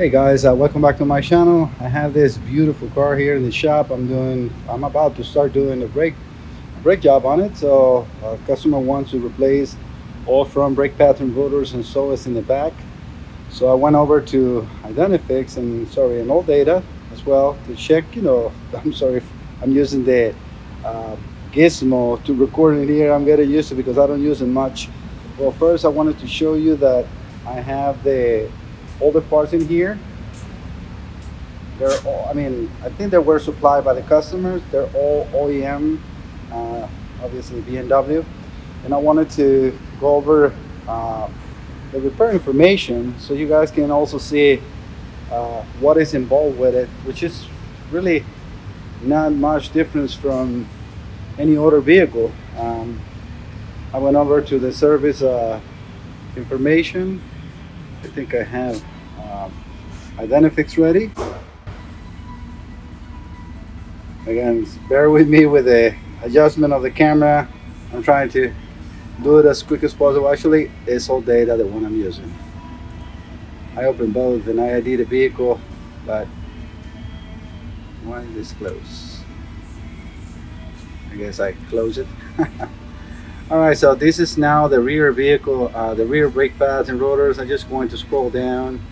Hey guys, welcome back to my channel. I have this beautiful car here in the shop. I'm about to start doing a brake job on it. So customer wants to replace all front brake pads and rotors and so is in the back. So I went over to Identifix and all data as well to check. I'm sorry if I'm using the uh, gizmo to record it here. I'm getting used to it because I don't use it much. Well, first I wanted to show you that I have all the parts in here. They're all, I think they were supplied by the customers. They're all OEM, obviously BMW. And I wanted to go over the repair information so you guys can also see what is involved with it, which is really not much difference from any other vehicle. I went over to the service information. I think I have Identifix ready. Again, bear with me with the adjustment of the camera. I'm trying to do it as quick as possible. Actually, it's all data, the one I'm using. I opened both and I ID the vehicle, but why is this close? I guess I close it. Alright, so this is now the rear vehicle, the rear brake pads and rotors. I'm just going to scroll down.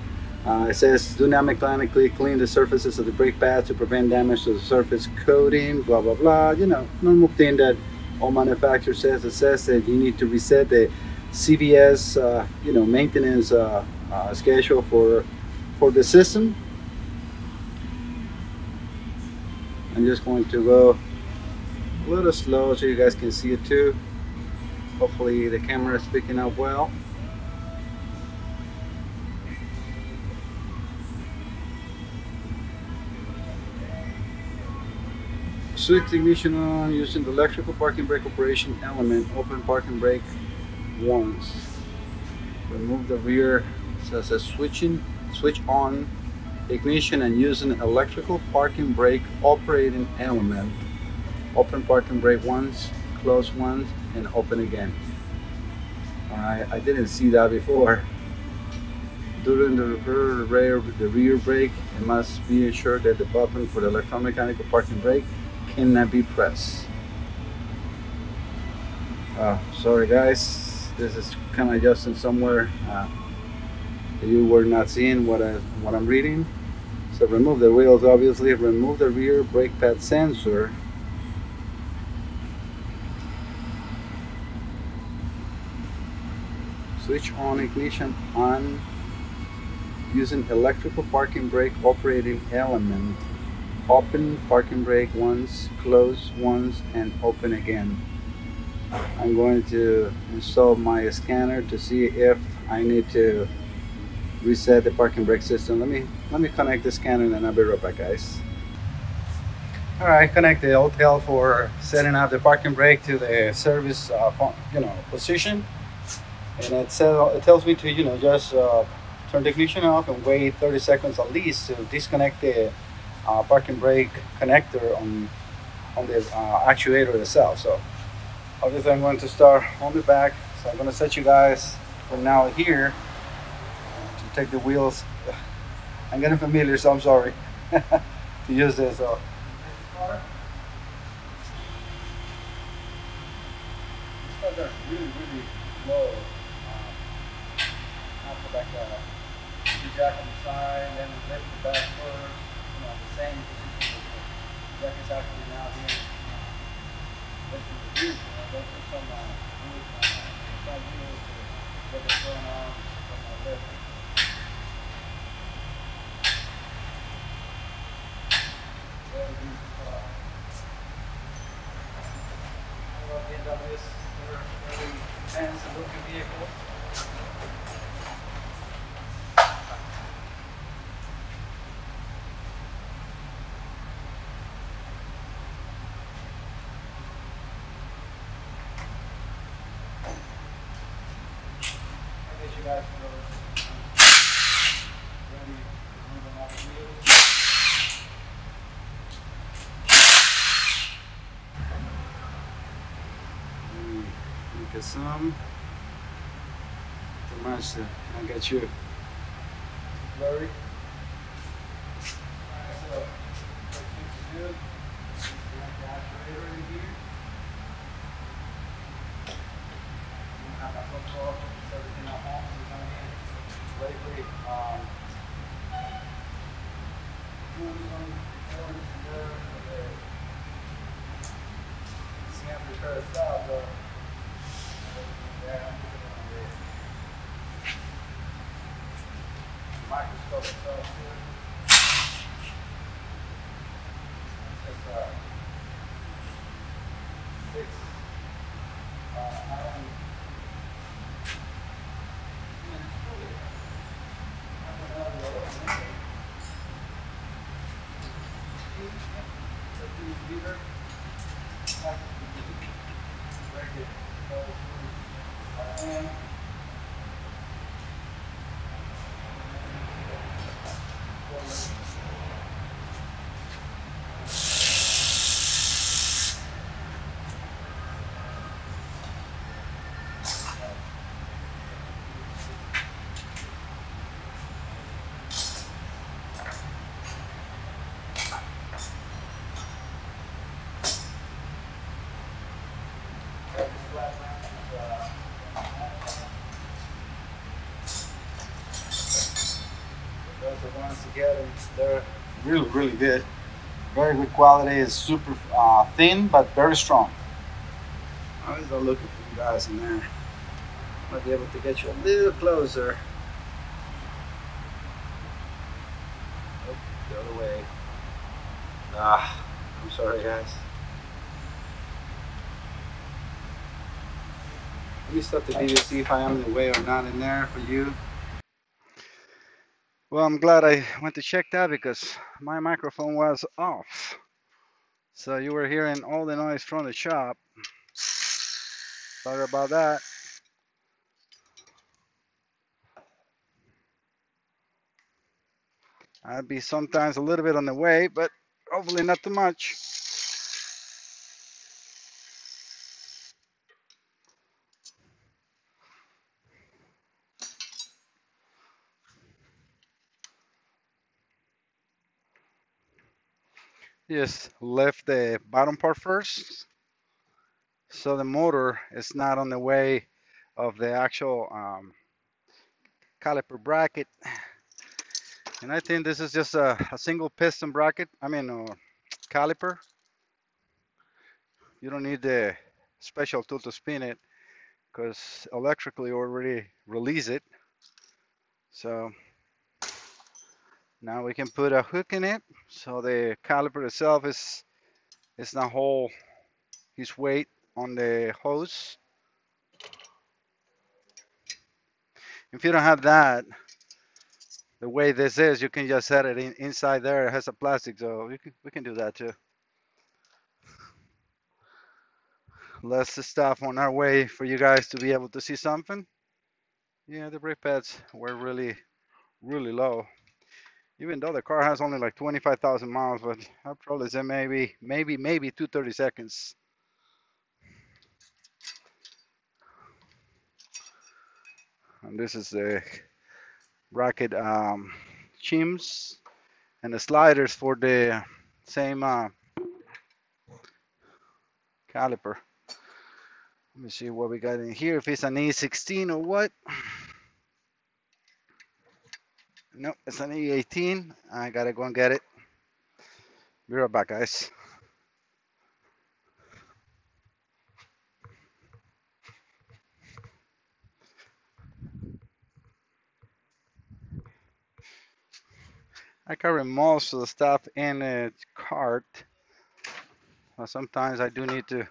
It says do not mechanically clean the surfaces of the brake pads to prevent damage to the surface coating, blah blah blah. Normal thing that all manufacturers says. It says that you need to reset the CVS maintenance schedule for the system. I'm just going to go a little slow so you guys can see it too. Hopefully the camera is picking up well. Switch ignition on using the electrical parking brake operation element. Open parking brake once. Remove the rear. It says switch on ignition and using electrical parking brake operating element. Open parking brake once, close once, and open again. Alright, I didn't see that before. During the rear brake, it must be ensured that the button for the electromechanical parking brake cannot be pressed. Sorry guys, this is kind of adjusting somewhere you were not seeing what I'm reading. So remove the wheels, obviously. Remove the rear brake pad sensor. Switch on ignition on using electrical parking brake operating element. Open parking brake once, close once, and open again. I'm going to install my scanner to see if I need to reset the parking brake system. Let me connect the scanner and then I'll be right back, guys. Alright, connect the hotel for setting up the parking brake to the service position. And it tells me to just turn the ignition off and wait 30 seconds at least to disconnect the parking brake connector on the actuator itself. So obviously I'm going to start on the back. So I'm going to set you guys for now here to take the wheels. I'm getting familiar, so I'm sorry to use this. So these cars are really low. After back the jack on the side, then lift the back first. The same position the jack is actually now here. Lifting the view, go put some front wheels to get the front on from my lift. I love BMWs. They're very fancy looking vehicle. You guys can ready to move them off the wheels. Get some too much to not get you blurry. Microscope itself here. It's just six iron. Those are the ones together. They're really, really good. Very good quality. It's super thin, but very strong. I was looking for you guys in there. Might be able to get you a little closer. Oh, the other way. I'm sorry, guys. Let me stop the video, see if I am in the way or not in there for you. Well, I'm glad I went to check that because my microphone was off. So you were hearing all the noise from the shop. Sorry about that. I'd be sometimes a little bit on the way, but hopefully not too much. Just lift the bottom part first, so the motor is not on the way of the actual caliper bracket. And I think this is just a single piston bracket. I mean, caliper. You don't need the special tool to spin it because electrically already release it. So now we can put a hook in it, so the caliper itself is not hold his weight on the hose. If you don't have that, the way this is, you can just set it inside there. It has a plastic, so we can do that too. Less stuff on our way for you guys to be able to see something. Yeah, the brake pads were really, really low. Even though the car has only like 25,000 miles, but I probably say maybe 230 seconds. And this is the bracket shims and the sliders for the same caliper. Let me see what we got in here, if it's an E16 or what. Nope, it's an E18. I gotta go and get it. Be right back, guys. I carry most of the stuff in a cart. But sometimes I do need to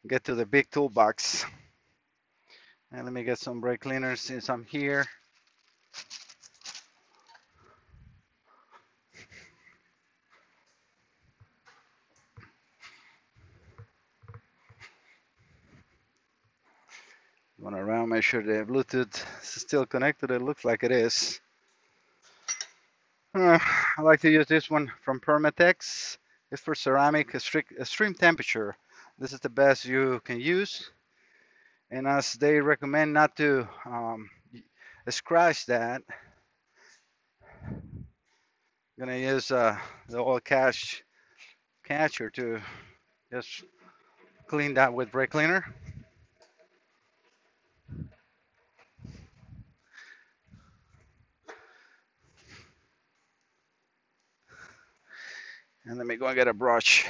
get to the big toolbox. And let me get some brake cleaners since I'm here. Going around, make sure the Bluetooth is still connected. It looks like it is. I like to use this one from Permatex. It's for ceramic extreme temperature. This is the best you can use. And as they recommend not to scratch that, I'm gonna use the oil catcher to just clean that with brake cleaner. And let me go and get a brush.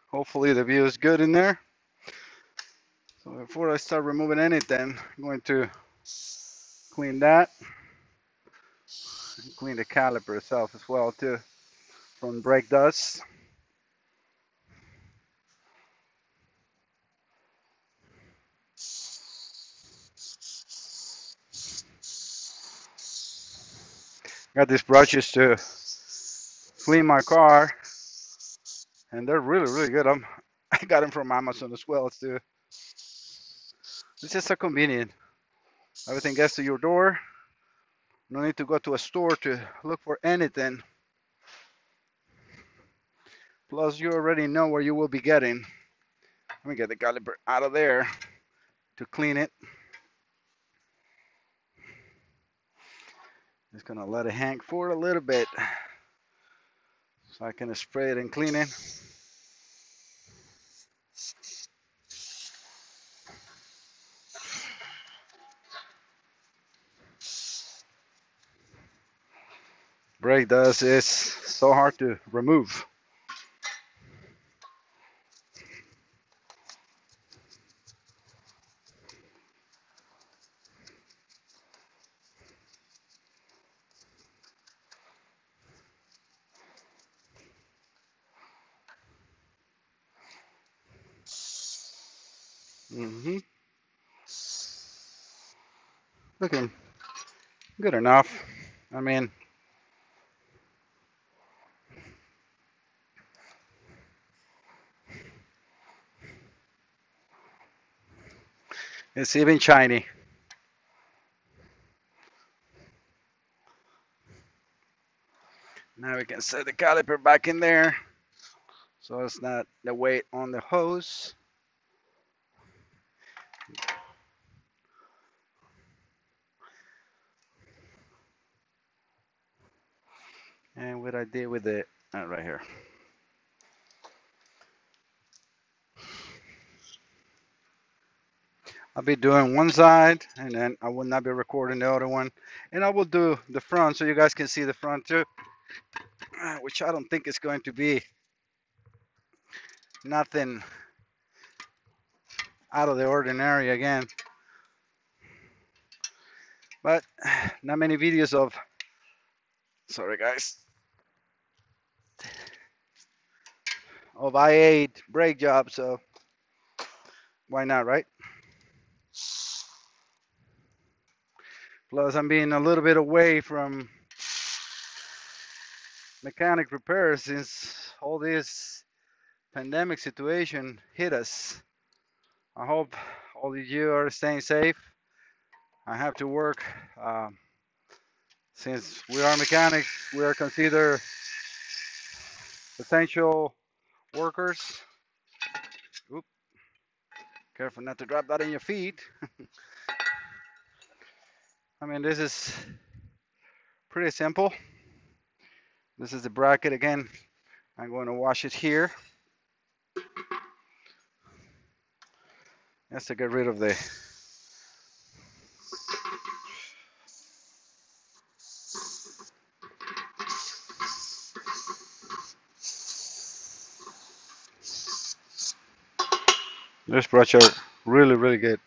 Hopefully the view is good in there. So before I start removing anything, I'm going to clean that and clean the caliper itself as well too from brake dust. Got these brushes to clean my car, and they're really good. I got them from Amazon as well too. It's just so convenient. Everything gets to your door. No need to go to a store to look for anything. Plus, you already know where you will be getting. Let me get the caliper out of there to clean it. Just gonna let it hang for a little bit so I can spray it and clean it. Brake dust is so hard to remove. Looking good enough. I mean, it's even shiny. Now we can set the caliper back in there so it's not the weight on the hose. And what I did with it right here. I'll be doing one side and then I will not be recording the other one. And I will do the front so you guys can see the front too, which I don't think is going to be nothing out of the ordinary again. But not many videos of, sorry guys, of I8 brake job, so why not, right? Plus I'm being a little bit away from mechanic repairs since all this pandemic situation hit us. I hope all of you are staying safe. I have to work. Since we are mechanics, we are considered essential workers. Oop. Careful not to drop that in your feet. I mean, this is pretty simple. This is the bracket again. I'm going to wash it here. Just to get rid of the This brush are really good.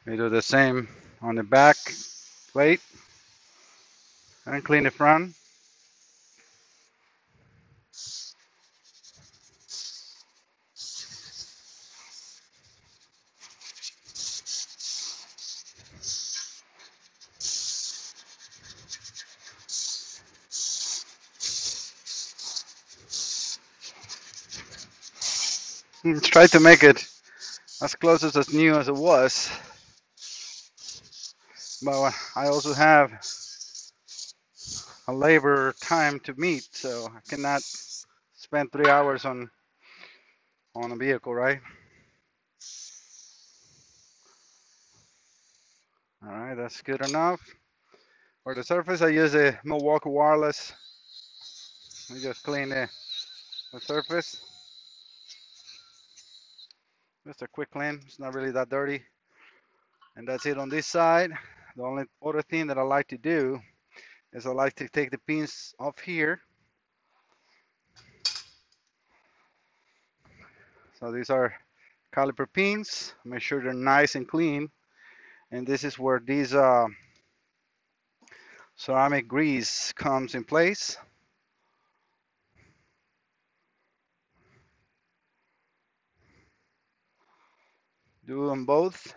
We do the same on the back plate and clean the front. Try to make it as close as new as it was. But I also have a labor time to meet, so I cannot spend 3 hours on a vehicle, right? All right, that's good enough. For the surface, I use a Milwaukee wireless. Let me just clean the surface. Just a quick clean. It's not really that dirty. And that's it on this side. The only other thing that I like to do is I like to take the pins off here. So these are caliper pins. Make sure they're nice and clean. And this is where these ceramic grease comes in place. Do them both.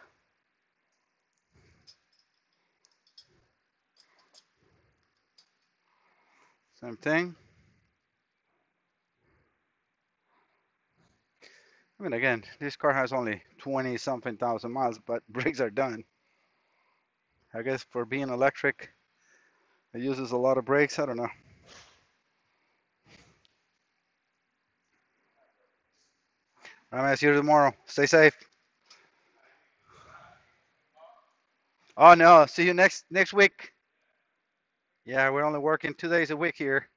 Same thing. I mean, again, this car has only 20 something thousand miles, but brakes are done. I guess for being electric, it uses a lot of brakes. I don't know. I'm gonna see you tomorrow. Stay safe. Oh no, see you next week. Yeah, we're only working 2 days a week here.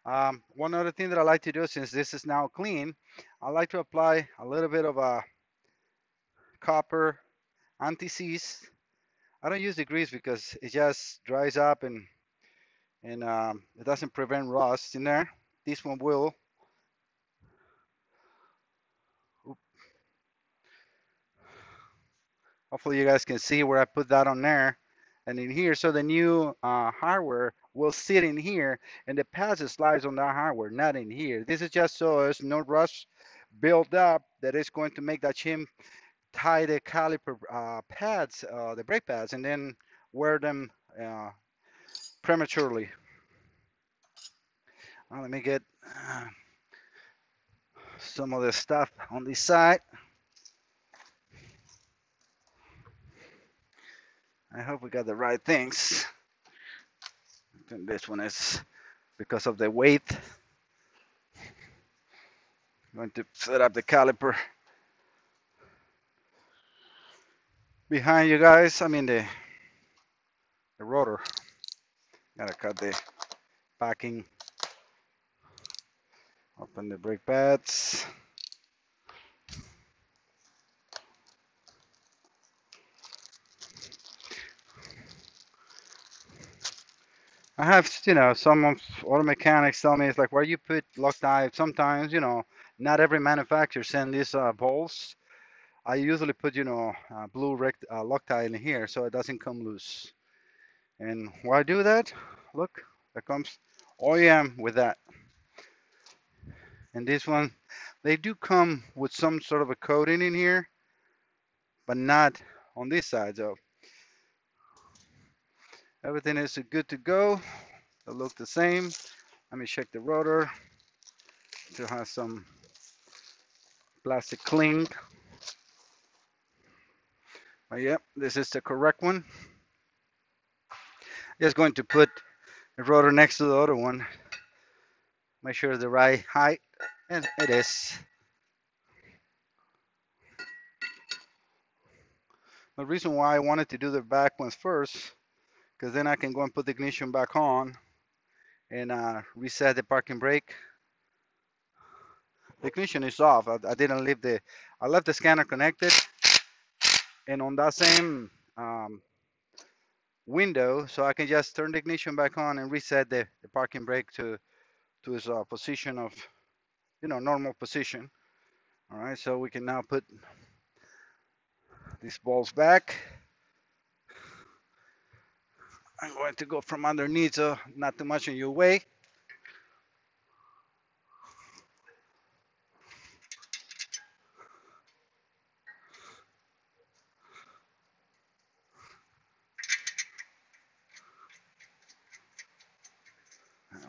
One other thing that I like to do, since this is now clean, I like to apply a little bit of a copper anti-seize. I don't use the grease because it just dries up and it doesn't prevent rust in there. This one will. Hopefully you guys can see where I put that on there and in here. So the new hardware will sit in here and the pads slides on that hardware, not in here. This is just so there's no rust build up that is going to make that shim tie the caliper pads, the brake pads, and then wear them uh, prematurely. Let me get some of the stuff on this side. I hope we got the right things. And this one is because of the weight. I'm going to set up the caliper behind you guys. I mean the rotor. Gotta cut the backing. Open the brake pads. I have, some of auto mechanics tell me it's like where you put Loctite. Sometimes, not every manufacturer send these bolts. I usually put, blue Loctite in here so it doesn't come loose. And why I do that? Look, that comes OEM with that. And this one, they do come with some sort of a coating in here, but not on this side. So everything is good to go. They look the same. Let me check the rotor. Still has some plastic cling. But yep, this is the correct one. Just going to put the rotor next to the other one. Make sure it's the right height, and it is. The reason why I wanted to do the back ones first, because then I can go and put the ignition back on and reset the parking brake. The ignition is off. I didn't leave I left the scanner connected, and on that same window, so I can just turn the ignition back on and reset the parking brake to its position of, normal position. All right, so we can now put these balls back. I'm going to go from underneath, so not too much in your way.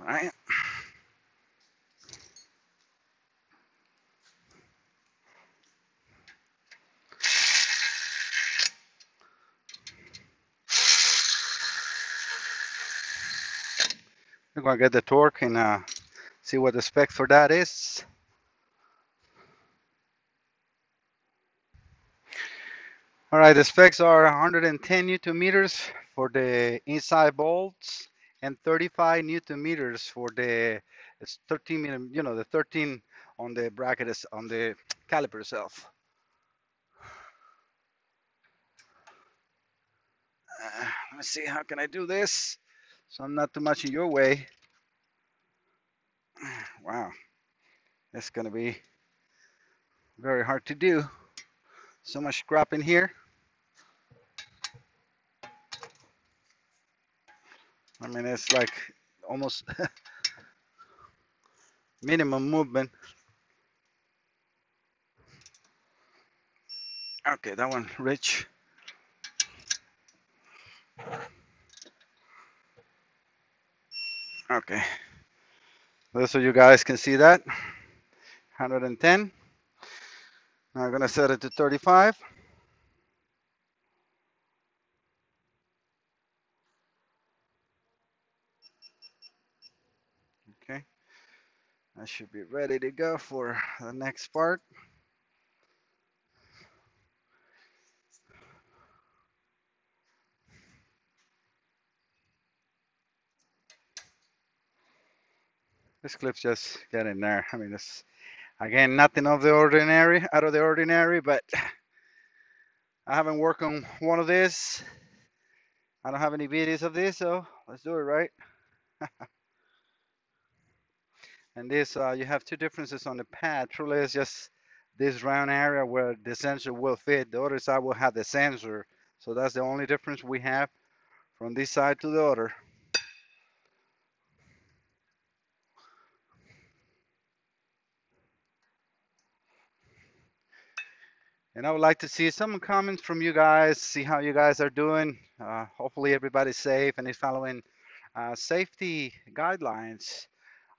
All right. We're gonna get the torque and see what the spec for that is. All right, the specs are 110 Newton meters for the inside bolts and 35 Newton meters for the it's 13 millimeter, the 13 on the bracket is on the caliper itself. Let's see, how can I do this so I'm not too much in your way? Wow, it's gonna be very hard to do. So much scrap in here. I mean, it's like almost minimum movement. Okay, that one, Rich. Okay, so you guys can see that. 110. Now I'm gonna set it to 35. Okay, I should be ready to go for the next part. This clip's just getting there. I mean, this again, nothing of the ordinary, out of the ordinary, but I haven't worked on one of these. I don't have any videos of this, so let's do it, right? And this, you have two differences on the pad. Truly, it's just this round area where the sensor will fit. The other side will have the sensor. So that's the only difference we have from this side to the other. And I would like to see some comments from you guys, see how you guys are doing. Hopefully everybody's safe and is following safety guidelines.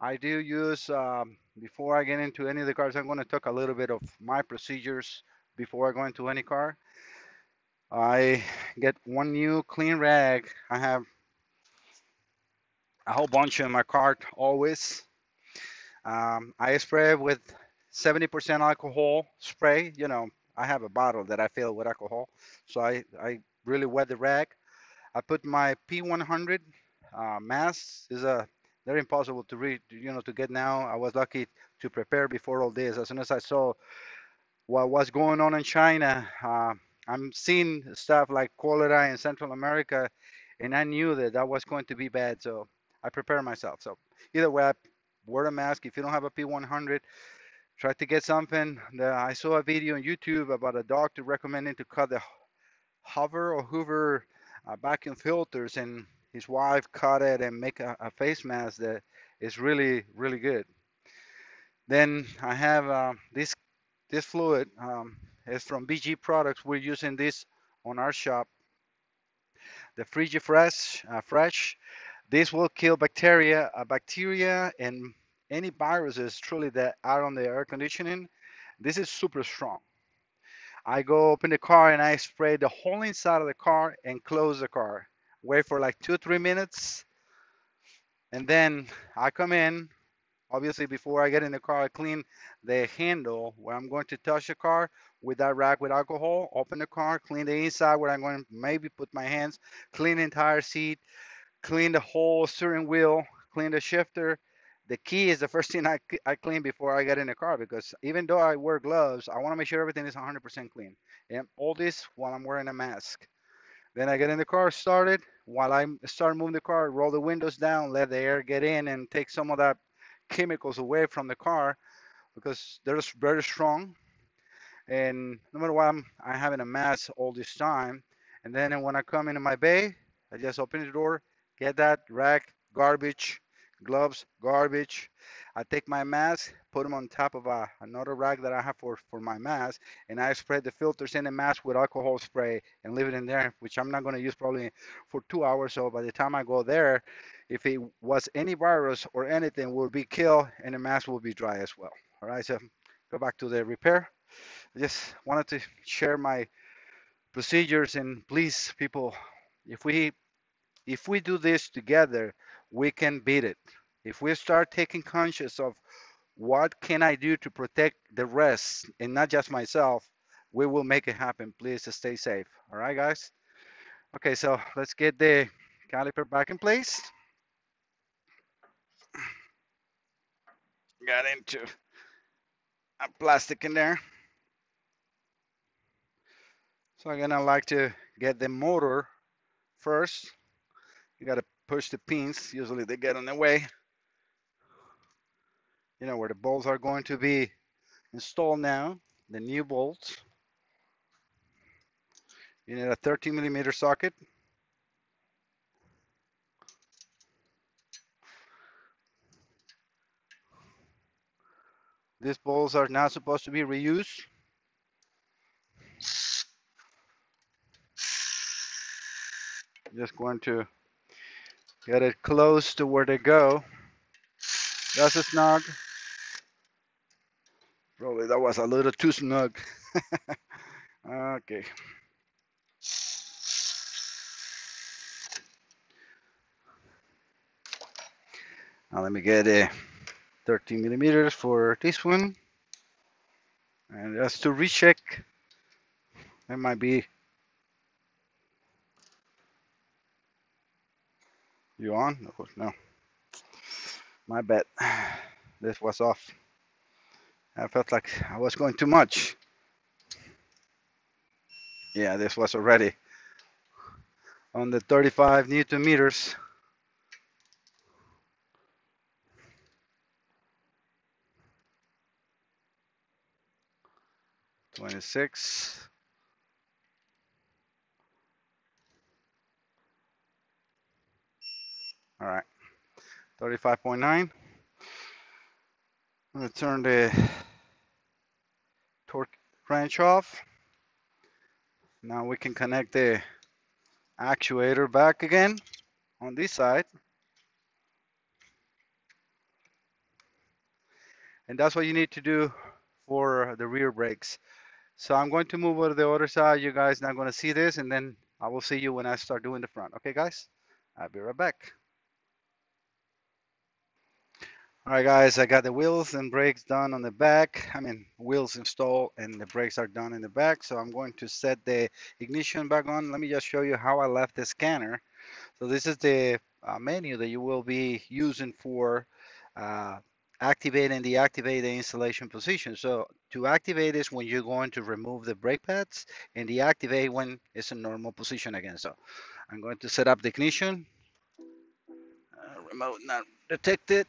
I do use, before I get into any of the cars, I'm going to talk a little bit of my procedures before I go into any car. I get one new clean rag. I have a whole bunch in my cart always. I spray with 70% alcohol spray. I have a bottle that I fill with alcohol. So I really wet the rag. I put my P100 mask. They're impossible to read, to get now. I was lucky to prepare before all this. As soon as I saw what was going on in China, I'm seeing stuff like cholera in Central America, and I knew that that was going to be bad. So I prepared myself. So either way, I wear a mask. If you don't have a P100, try to get something. I saw a video on YouTube about a doctor recommending to cut the hover or hoover vacuum filters, and his wife cut it and make a face mask that is really, really good. Then I have this fluid. It's from BG Products. We're using this on our shop. The Fresh. This will kill bacteria and any viruses truly that are on the air conditioning. This is super strong. I go open the car and I spray the whole inside of the car and close the car. Wait for like 2-3 minutes, and then I come in. Obviously, before I get in the car, I clean the handle where I'm going to touch the car with that rag with alcohol. Open the car, clean the inside where I'm going to maybe put my hands, clean the entire seat, clean the whole steering wheel, clean the shifter. The key is the first thing I clean before I get in the car, because even though I wear gloves, I want to make sure everything is 100% clean. And all this while I'm wearing a mask. Then I get in the car, started. While I start moving the car, roll the windows down, let the air get in and take some of that chemicals away from the car, because they're very strong. And no matter what, I having a mask all this time. And then when I come into my bay, I just open the door, get that rack, garbage, gloves, garbage. I take my mask, put them on top of another rack that I have for my mask, and I spread the filters in the mask with alcohol spray and leave it in there, which I'm not going to use probably for 2 hours. So by the time I go there, if it was any virus or anything, will be killed, and the mask will be dry as well. All right, so go back to the repair. I just wanted to share my procedures, and please, people, if we do this together, we can beat it. If we start taking conscious of what can I do to protect the rest and not just myself, we will make it happen. Please stay safe. All right, guys? Okay, so let's get the caliper back in place. Got into a plastic in there. So I'm gonna like to get the motor first. You gotta push the pins. Usually they get in the way. You know where the bolts are going to be installed now. The new bolts. You need a 13 millimeter socket. These bolts are not supposed to be reused. Just going to get it close to where they go. That's a snug. Probably that was a little too snug. Okay. Now let me get a 13 millimeters for this one. And just to recheck, it might be you on? No, my bad. This was off. I felt like I was going too much. Yeah, this was already on the 35 Newton meters. 26. All right, 35.9. I'm gonna turn the torque wrench off. Now we can connect the actuator back again on this side. And that's what you need to do for the rear brakes. So I'm going to move over to the other side. You guys not going to see this, and then I will see you when I start doing the front. Okay, guys? I'll be right back. All right, guys, I got the wheels and brakes done on the back. I mean, wheels installed and the brakes are done in the back. So I'm going to set the ignition back on. Let me just show you how I left the scanner. So this is the menu that you will be using for uh, activate and deactivate the installation position. So to activate is when you're going to remove the brake pads, and deactivate when it's in normal position again. So I'm going to set up the ignition. Remote not detected.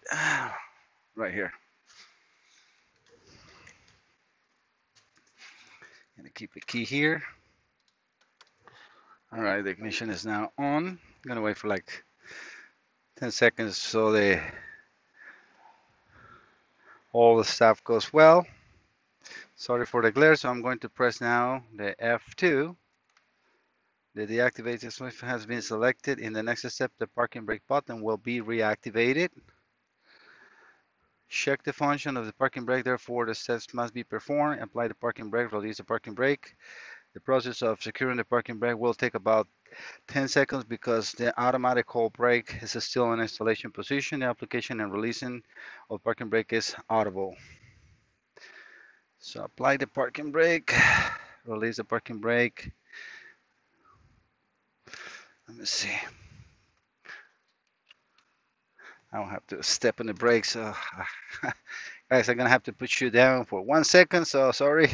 Right here. Gonna keep the key here. All right, the ignition is now on. I'm gonna wait for like 10 seconds so all the stuff goes well. Sorry for the glare, so I'm going to press now the F2. The deactivated switch has been selected. In the next step, the parking brake button will be reactivated. Check the function of the parking brake, therefore the steps must be performed. Apply the parking brake, release the parking brake. The process of securing the parking brake will take about 10 seconds because the automatic hold brake is still in installation position. The application and releasing of parking brake is audible. So apply the parking brake, release the parking brake. Let me see. I don't have to step on the brake, so guys, I'm gonna have to put you down for 1 second, so sorry.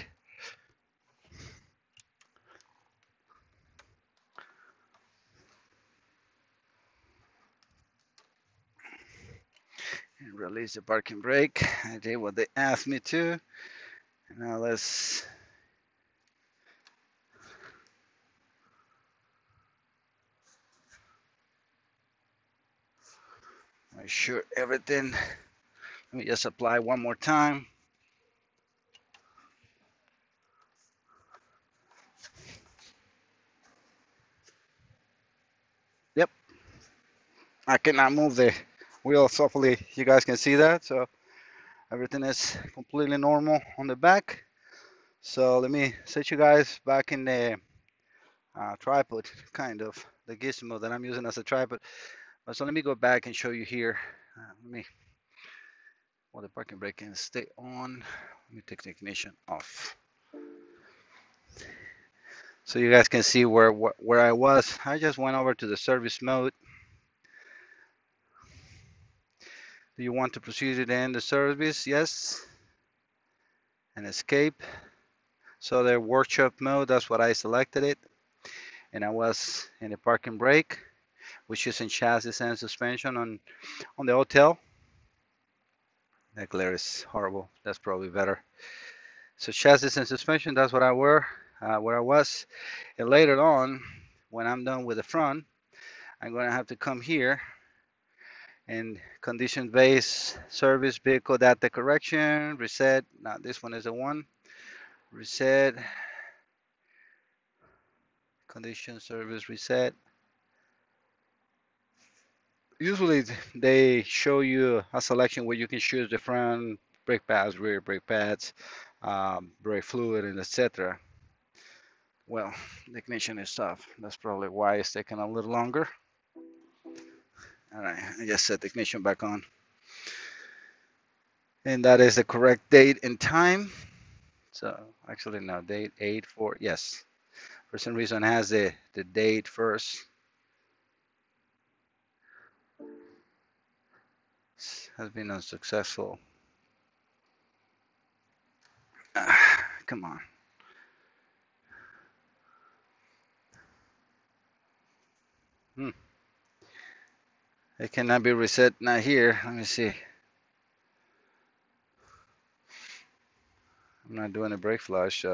And release the parking brake. I did what they asked me to. Now let's make sure everything. Let me just apply one more time. Yep, I cannot move the wheels. Hopefully you guys can see that. So everything is completely normal on the back. So let me set you guys back in the tripod, kind of the gizmo that I'm using as a tripod. So let me go back and show you here. Let me, while the parking brake can stay on, let me take the ignition off. So you guys can see where I was. I just went over to the service mode. Do you want to proceed to end the service? Yes. And escape. So the workshop mode, that's what I selected it. And I was in the parking brake, which is in chassis and suspension on the hotel. That glare is horrible. That's probably better. So chassis and suspension, that's what I were, where I was. And later on, when I'm done with the front, I'm going to have to come here and condition-based service vehicle data correction, reset. Now this one is the one. Reset, condition service reset. Usually they show you a selection where you can choose the front brake pads, rear brake pads, brake fluid, and etc. Well, the ignition is off. That's probably why it's taking a little longer. All right, I just set the ignition back on. And that is the correct date and time. So actually no, date 8/4, yes. For some reason it has the date first. Has been unsuccessful. Come on. It cannot be reset, not here. Let me see. I'm not doing a brake flush.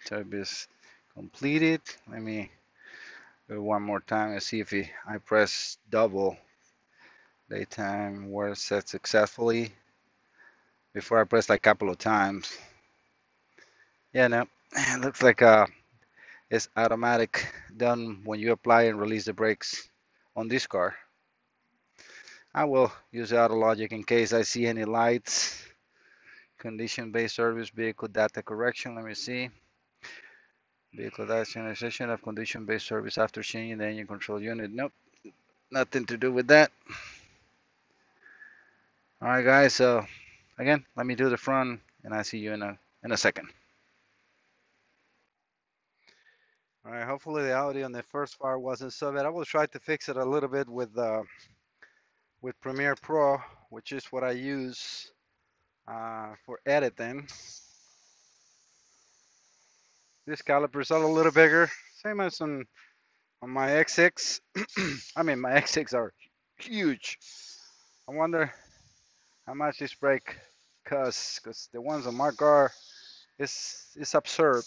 Service completed. Let me do it one more time and see if I press double daytime where set successfully before I press like a couple of times. Yeah, no, it looks like it's automatic done when you apply and release the brakes on this car. I will use the auto logic in case I see any lights. Condition-based service vehicle data correction. Let me see. Vehicle data initiation of condition-based service after changing the engine control unit. Nope, nothing to do with that. All right, guys. So again, let me do the front, and I see you in a second. All right. Hopefully the audio on the first part wasn't so bad. I will try to fix it a little bit with Premiere Pro, which is what I use for editing. This caliper is a little bigger, same as on my X6. I mean, my X6 are huge. I wonder how much this brake costs, because the ones on my car is absurd.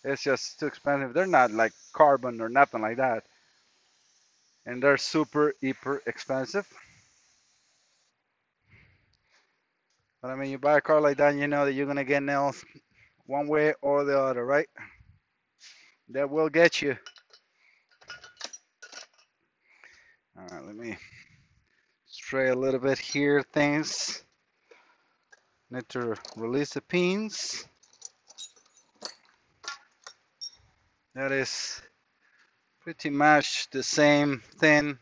It's just too expensive. They're not like carbon or nothing like that, and they're super hyper expensive. But I mean, you buy a car like that, and you know that you're gonna get nails one way or the other, right? That will get you. All right, let me stray a little bit here. Things need to release the pins. That is pretty much the same thing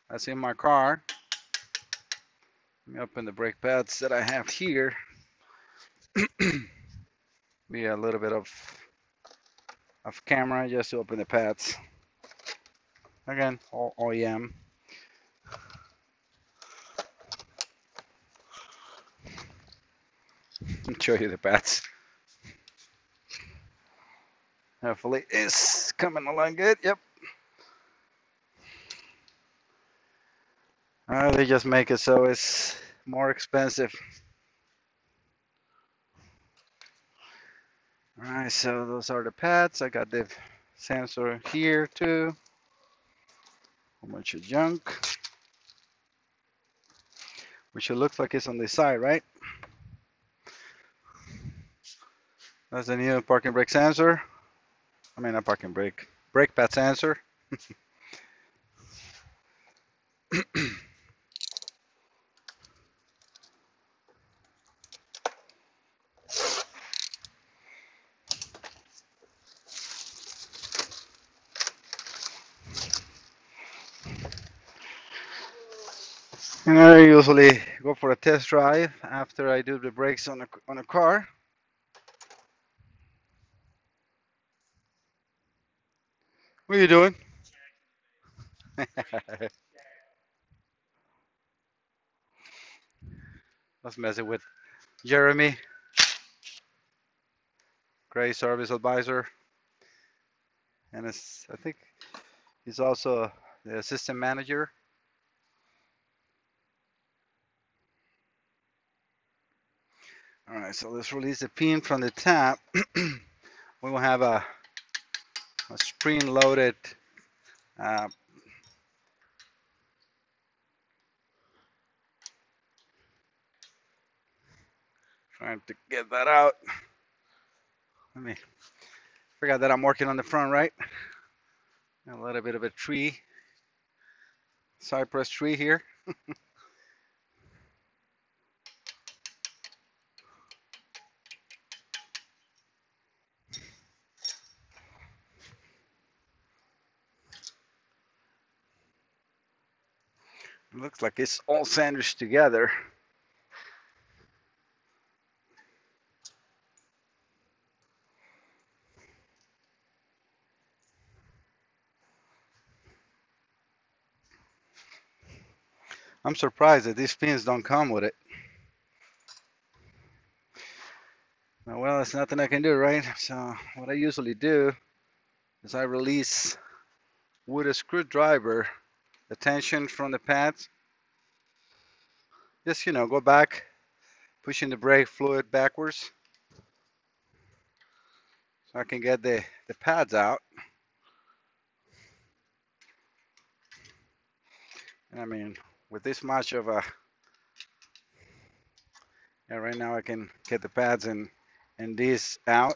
as in my car. Let me open the brake pads that I have here. Be a little bit of camera just to open the pads. Again, all OEM. I'll show you the pads. Hopefully it's coming along good. Yep. They just make it so it's more expensive. All right, so those are the pads. I got the sensor here too. A bunch of junk, which it looks like it's on the side, right? That's the new parking brake sensor. I mean, not parking brake pad sensor. And I usually go for a test drive after I do the brakes on a car. What are you doing? Let's mess it with Jeremy, great service advisor, and I think he's also the assistant manager. All right, so let's release the pin from the tap. We will have a spring-loaded uh, trying to get that out. Let me forgot that I'm working on the front right. A little bit of a tree, cypress tree here. It looks like it's all sandwiched together. I'm surprised that these pins don't come with it. Well, there's nothing I can do, right? So what I usually do is I release with a screwdriver the tension from the pads. Just, go back, pushing the brake fluid backwards so I can get the pads out. And I mean, with this much of a, yeah, right now I can get the pads and these out.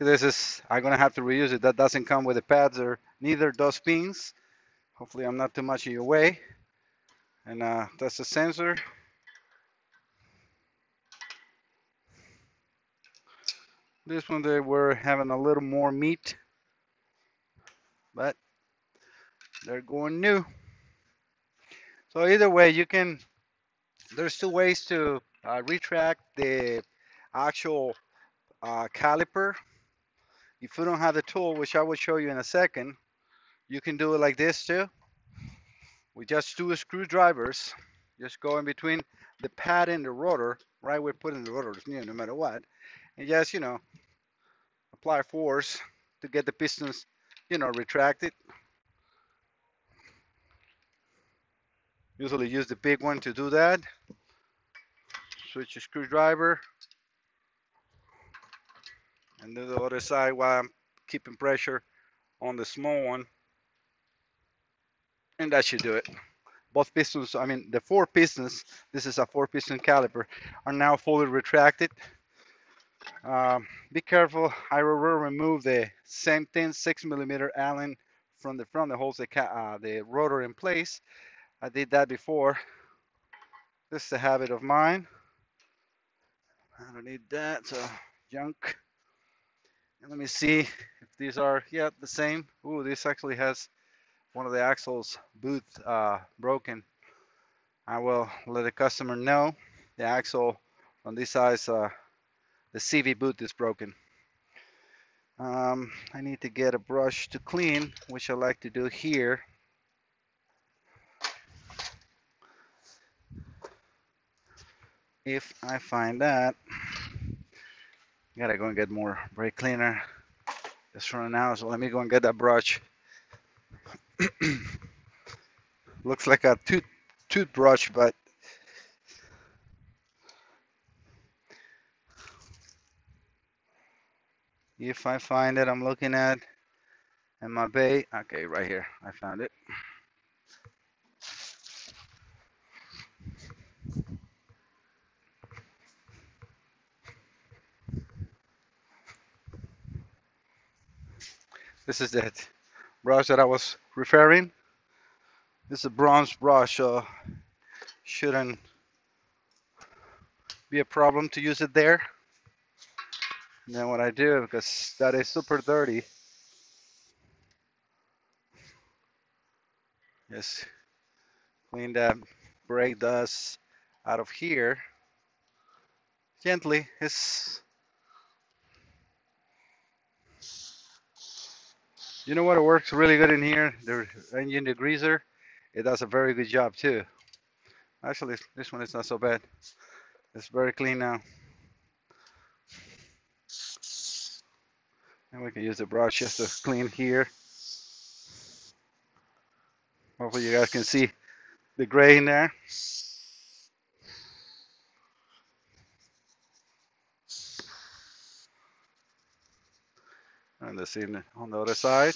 This is, I'm gonna have to reuse it. That doesn't come with the pads, or neither does pins. Hopefully I'm not too much in your way. And that's the sensor. This one they were having a little more meat, but they're going new. So either way, there's two ways to retract the actual caliper. If you don't have the tool, which I will show you in a second, you can do it like this too. We just two screwdrivers, just go in between the pad and the rotor, right? We're putting the rotors near no matter what. And just, apply force to get the pistons, retracted. Usually use the big one to do that. Switch your screwdriver and do the other side while I'm keeping pressure on the small one. And that should do it. Both pistons, I mean the four pistons, this is a four piston caliper, are now fully retracted. Be careful, I will remove the same thin 6mm Allen from the front that holds the rotor in place. I did that before. This is a habit of mine. I don't need that, so junk. And let me see if these are, yeah, the same. Ooh, this actually has one of the axles boot broken. I will let the customer know the axle on this size, the CV boot is broken. I need to get a brush to clean, which I like to do here. If I find that, gotta go and get more brake cleaner. It's running out, so let me go and get that brush. Looks like a toothbrush, but if I find it, I'm looking at in my bay. Okay, right here, I found it. This is that brush that I was referring. This is a bronze brush, so shouldn't be a problem to use it there. And then what I do, because that is super dirty, just clean that brake dust out of here gently. It's, you know what, it works really good in here. The engine degreaser, it does a very good job too. Actually, this one is not so bad. It's very clean now. And we can use the brush just to clean here. Hopefully you guys can see the gray in there. And the same on the other side.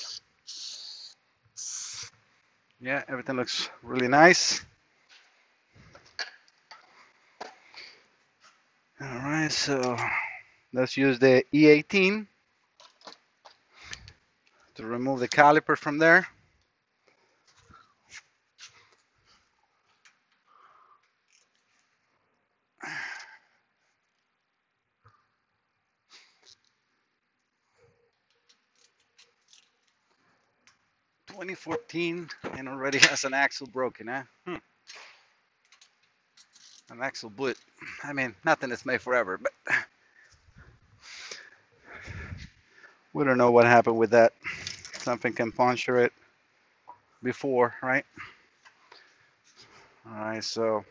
Yeah, everything looks really nice. All right, so let's use the E18 to remove the caliper from there. "2014 and already has an axle broken, huh? An axle boot. I mean, nothing is made forever, but we don't know what happened with that. Something can puncture it before, right? All right, so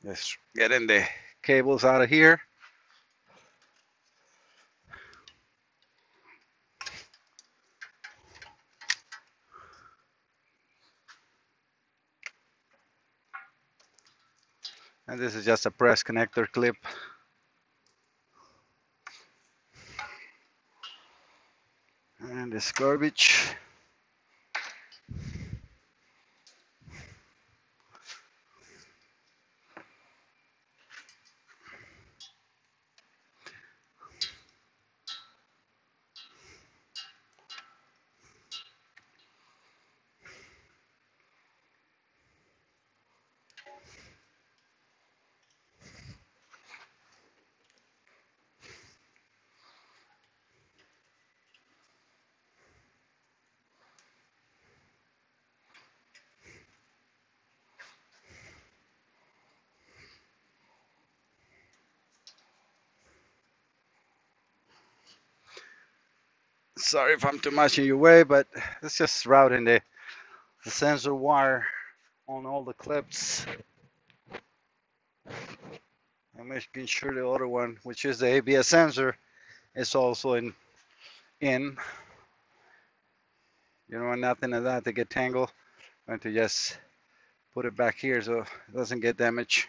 let's get in the cables out of here. And this is just a press connector clip. And this garbage. Sorry if I'm too much in your way, but it's just routing the sensor wire on all the clips and making sure the other one, which is the ABS sensor, is also in. You don't want nothing of that to get tangled. I'm going to just put it back here so it doesn't get damaged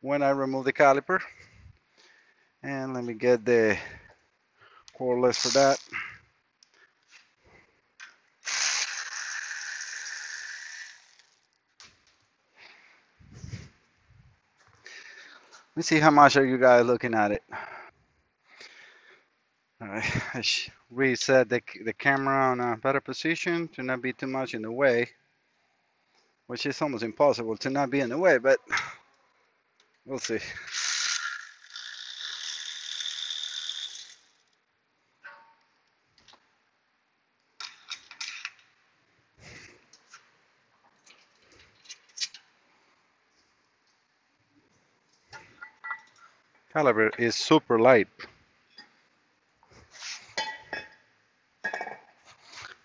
when I remove the caliper. And let me get the cordless for that. Let me see how much are you guys looking at it. All right, I reset the camera on a better position to not be too much in the way, which is almost impossible to not be in the way, but we'll see. Caliper is super light.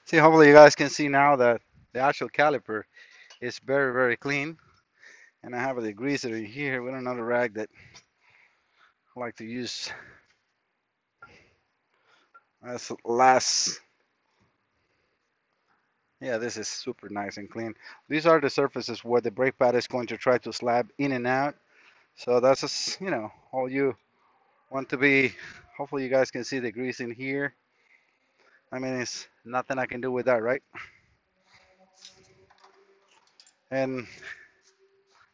See, hopefully you guys can see now that the actual caliper is very, very clean. And I have a degreaser in here with another rag that I like to use as last. Yeah, this is super nice and clean. These are the surfaces where the brake pad is going to try to slab in and out. So that's just, all you want to be. Hopefully you guys can see the grease in here. I mean, it's nothing I can do with that, right? And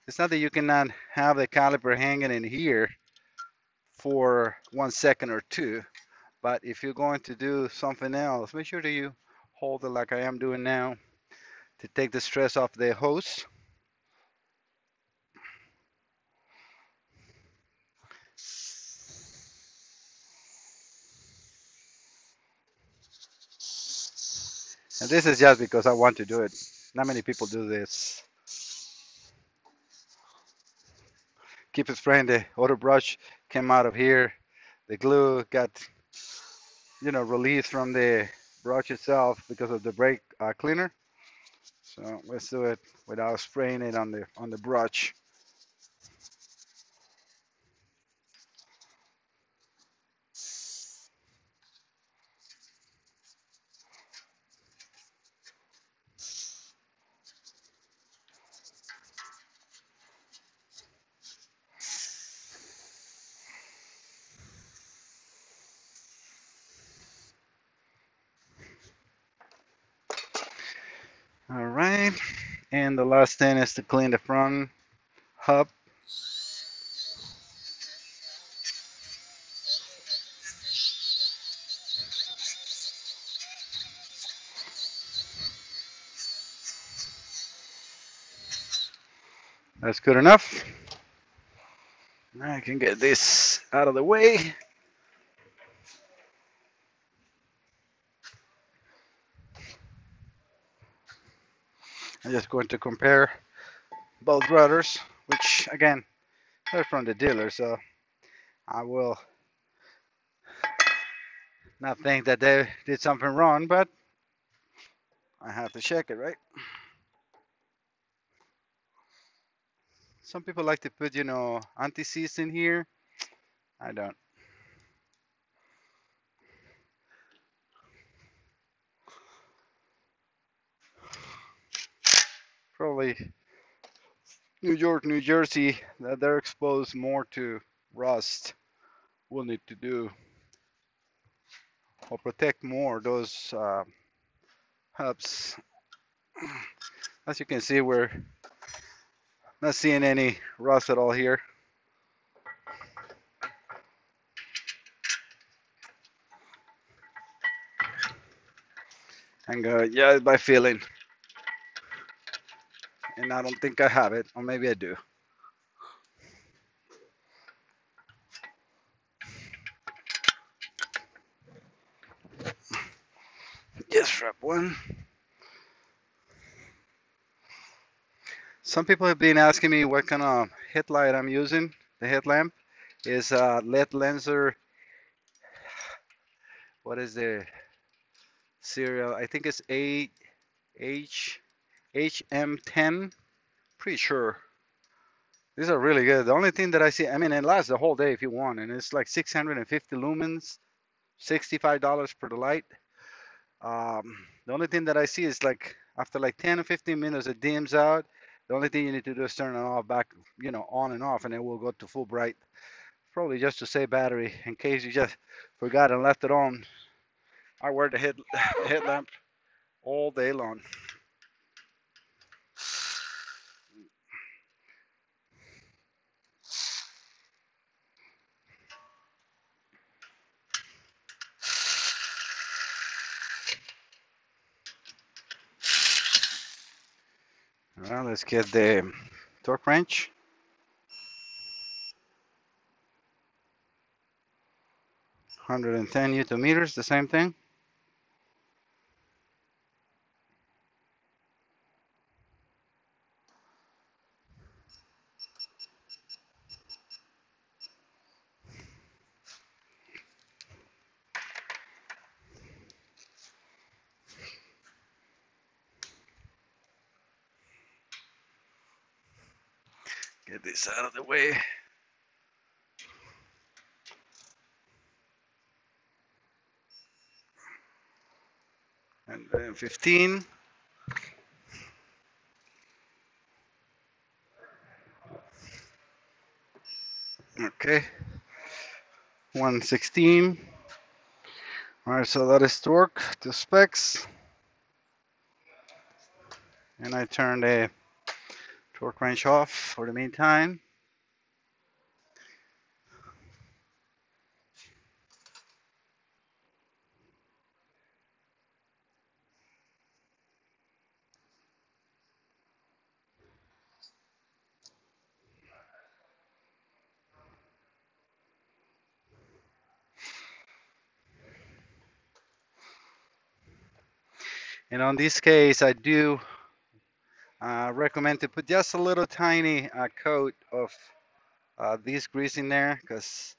it's not that you cannot have the caliper hanging in here for 1 second or two, but if you're going to do something else, make sure that you hold it like I am doing now to take the stress off the hose. And this is just because I want to do it. Not many people do this. Keep spraying. The other brush came out of here. The glue got, released from the brush itself because of the brake cleaner. So let's do it without spraying it on the brush. All right, and the last thing is to clean the front hub. That's good enough. I can get this out of the way. I'm just going to compare both rotors, which again, they're from the dealer, so I will not think that they did something wrong, but I have to check it, right? Some people like to put, anti-seize in here. I don't. Probably New York, New Jersey, that they're exposed more to rust. We'll need to do or protect more those hubs. As you can see, we're not seeing any rust at all here. And yeah, by feeling. And I don't think I have it, or maybe I do. Just wrap one. Some people have been asking me what kind of headlight I'm using. The headlamp is LED Lenser. What is the serial? I think it's HM10. Pretty sure. These are really good. The only thing that I see, I mean, it lasts the whole day if you want, and it's like 650 lumens, $65 per the light. The only thing that I see is like after like 10 or 15 minutes, it dims out. The only thing you need to do is turn it off back, on and off, and it will go to full bright. Probably just to save battery in case you just forgot and left it on. I wear the headlamp all day long. Well, let's get the torque wrench. 110 Newton meters, the same thing. Get this out of the way. And then 15. Okay. 116. All right, so that is torque to specs. And I turn the torque wrench off for the meantime. And on this case, I do recommend to put just a little tiny coat of this grease in there, because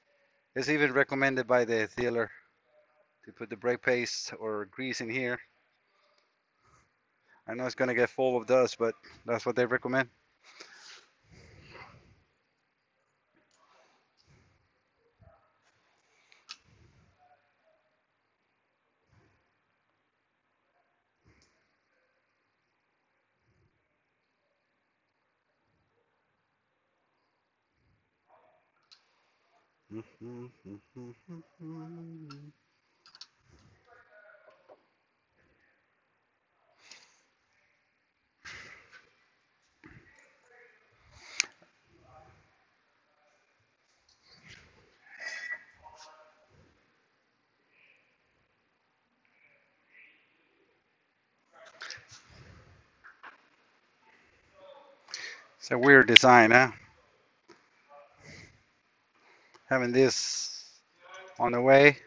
it's even recommended by the dealer to put the brake paste or grease in here. I know it's going to get full of dust, but that's what they recommend. It's a weird design, huh? Having this on the way.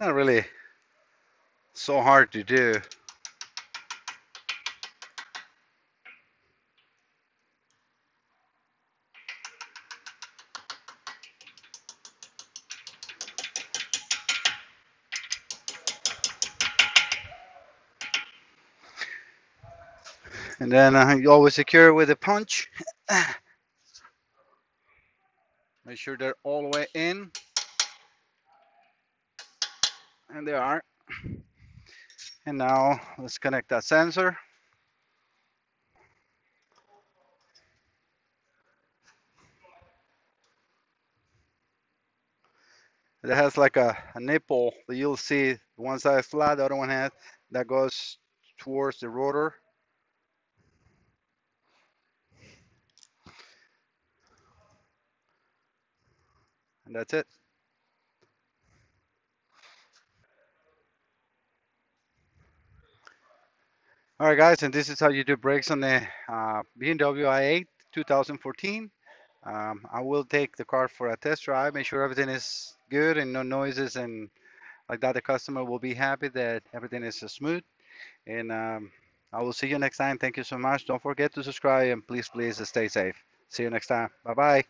Not really so hard to do. And then you always secure it with a punch. Make sure they're all the way in. And they are. And now let's connect that sensor. It has like a nipple that you'll see. One side is flat, the other one has that goes towards the rotor. And that's it. All right, guys, and this is how you do brakes on the BMW i8 2014. I will take the car for a test drive, make sure everything is good and no noises, and like that, the customer will be happy that everything is smooth. And I will see you next time. Thank you so much. Don't forget to subscribe and please, please stay safe. See you next time. Bye bye.